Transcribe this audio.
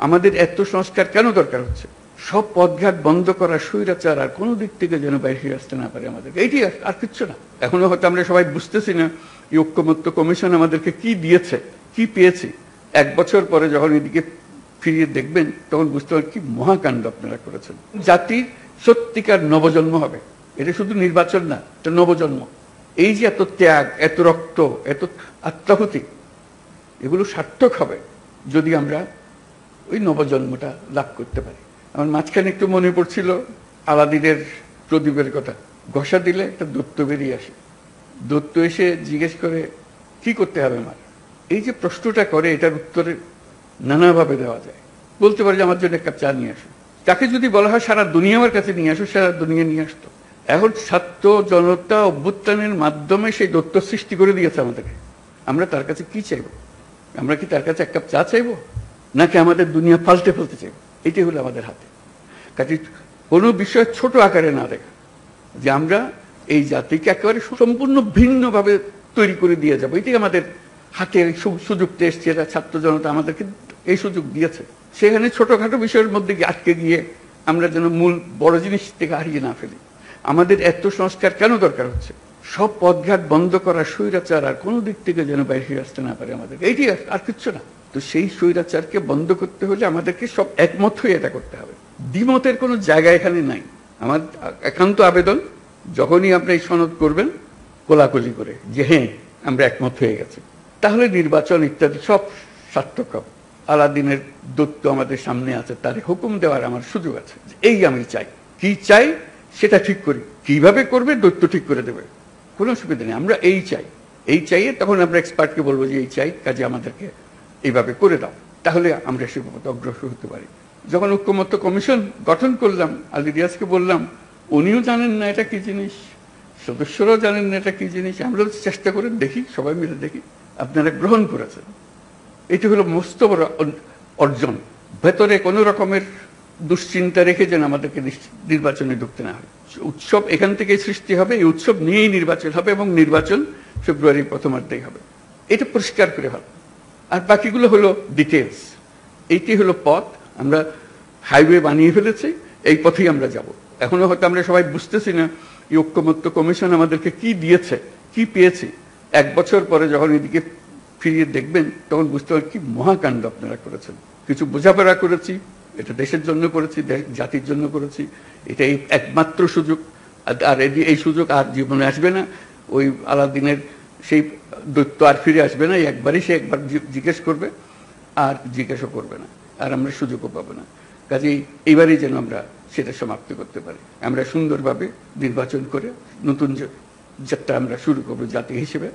আমাদের এত সংস্কার কেন দরকার হচ্ছে? সব পথঘাট বন্ধ করা, স্বৈরাচার আর কোনো দিক থেকে যেন বাইরে আসতে না পারে আমাদেরকে, এইটি আর কিচ্ছু না। এখনো হয়তো আমরা সবাই বুঝতেছি না এই ঐক্যমত্য কমিশন আমাদেরকে কি দিয়েছে, কি পেয়েছি। 1 বছর পরে যখন এদিকে ফিরিয়ে দেখবেন তখন বুঝতে পারবেন কি মহাকাণ্ড আপনারা করেছেন। জাতির সত্যিকার নবজন্ম হবে, এটা শুধু নির্বাচন না, এটা নবজন্ম। এই যে এত ত্যাগ, এত রক্ত, এত আত্মাহুতি, এগুলো সার্থক হবে যদি আমরা ওই নবজন্মটা লাভ করতে পারি। আমার মাঝখানে একটু মনে পড়ছিল আলাদিনের প্রদীপের কথা। ঘষা দিলে একটা দৈত্য বেরিয়ে আসে, দৈত্য এসে জিজ্ঞেস করে কি করতে হবে আমার। এই যে প্রশ্নটা করে, এটার উত্তরে নানাভাবে দেওয়া যায়। বলতে পারে যে আমার জন্য 1 কাপ চা নিয়ে আসো। তাকে যদি বলা হয় সারা দুনিয়া আমার কাছে নিয়ে আসো, সারা দুনিয়া নিয়ে আসতো। এখন ছাত্র জনতা অভ্যুত্থানের মাধ্যমে সেই দৈত্য সৃষ্টি করে দিয়েছে আমাদেরকে। আমরা তার কাছে কি চাইব? আমরা কি তার কাছে 1 কাপ চা চাইবো, নাকি আমাদের দুনিয়া পাল্টে ফেলতে চাইব? এটাই হলো আমাদের হাতে। কাজে কোনো বিষয় ছোট আকারে না দেখা, যে আমরা এই জাতিকে একেবারে সম্পূর্ণ ভিন্নভাবে তৈরি করে দিয়ে যাবো, এটাই আমাদের হাতে সুযোগটা এসছে। এরা ছাত্র জনতা আমাদেরকে এই সুযোগ দিয়েছে। সেখানে ছোটখাটো বিষয়ের মধ্যে আটকে গিয়ে আমরা যেন মূল বড় জিনিস থেকে হারিয়ে না ফেলি। আমাদের এত সংস্কার কেন দরকার হচ্ছে? সব পথঘাট বন্ধ করা, স্বৈরাচার আর কোনো দিক থেকে যেন বাইরে আসতে না পারে আমাদেরকে, এইটি আর কিচ্ছু না। তো সেই স্বৈরাচারকে বন্ধ করতে হলে আমাদেরকে সব একমত হয়ে এটা করতে হবে। দ্বিমতের কোনো জায়গা এখানে নাই। আমার একান্ত আবেদন, যখনই আপনি এই সনদ করবেন কোলাকুলি করে যে হ্যাঁ আমরা একমত হয়ে গেছে, তাহলে নির্বাচন ইত্যাদি সব সার্থক হবে। আলাদিনের দৈত্য আমাদের সামনে আছে, তার হুকুম দেওয়ার আমার সুযোগ আছে। এই আমি চাই, কি চাই সেটা ঠিক করি, কিভাবে করবে দৈত্য ঠিক করে দেবে, কোনো অসুবিধা নেই। আমরা এই চাই, এই চাইয়ে তখন আমরা এক্সপার্টকে বলবো যে এই চাই, কাজে আমাদেরকে এইভাবে করে দাও, তাহলে আমরা সে পথে অগ্রসর হতে পারি। যখন ঐক্যমত্য কমিশন গঠন করলাম, আলী রিয়াজকে বললাম, উনিও জানেন না এটা কি জিনিস, সদস্যরাও জানেন না এটা কি জিনিস। আমরা চেষ্টা করে দেখি, সবাই মিলে দেখি, আপনারা গ্রহণ করেছেন। এটি হলো মস্ত বড় অর্জন। ভেতরে কোনো রকমের দুশ্চিন্তা রেখে যেন আমাদেরকে নির্বাচনে ঢুকতে না হয়। উৎসব এখান থেকে সৃষ্টি হবে, এই উৎসব নিয়েই নির্বাচন হবে এবং নির্বাচন ফেব্রুয়ারির প্রথমার্ধেই হবে। এটা পরিষ্কার করে ভালো। আর বাকিগুলো হলো ডিটেলস। এইটি হলো পথ। আমরা হাইওয়ে বানিয়ে ফেলেছি, এই পথেই আমরা যাব। এখনো হয়তো আমরা সবাই বুঝতেছি না এই ঐক্যমত্য কমিশন আমাদেরকে কি দিয়েছে, কি পেয়েছি। 1 বছর পরে যখন এদিকে ফিরিয়ে দেখবেন তখন বুঝতে পারবেন কি মহাকাণ্ড আপনারা করেছেন। কিছু বোঝাপড়া করেছি, এটা দেশের জন্য করেছি, জাতির জন্য করেছি। এটাই একমাত্র সুযোগ। আর এই সুযোগ আর জীবনে আসবে না। ওই আলাদিনের সেই দৈত্য আর ফিরে আসবে না। একবারই সে একবার জিজ্ঞেস করবে, আর জিজ্ঞাসা করবে না, আর আমরা সুযোগও পাবো না। কাজেই এইবারই যেন আমরা সেটা সমাপ্ত করতে পারি। আমরা সুন্দরভাবে নির্বাচন করে নতুন যাত্রা আমরা শুরু করবো জাতি হিসেবে।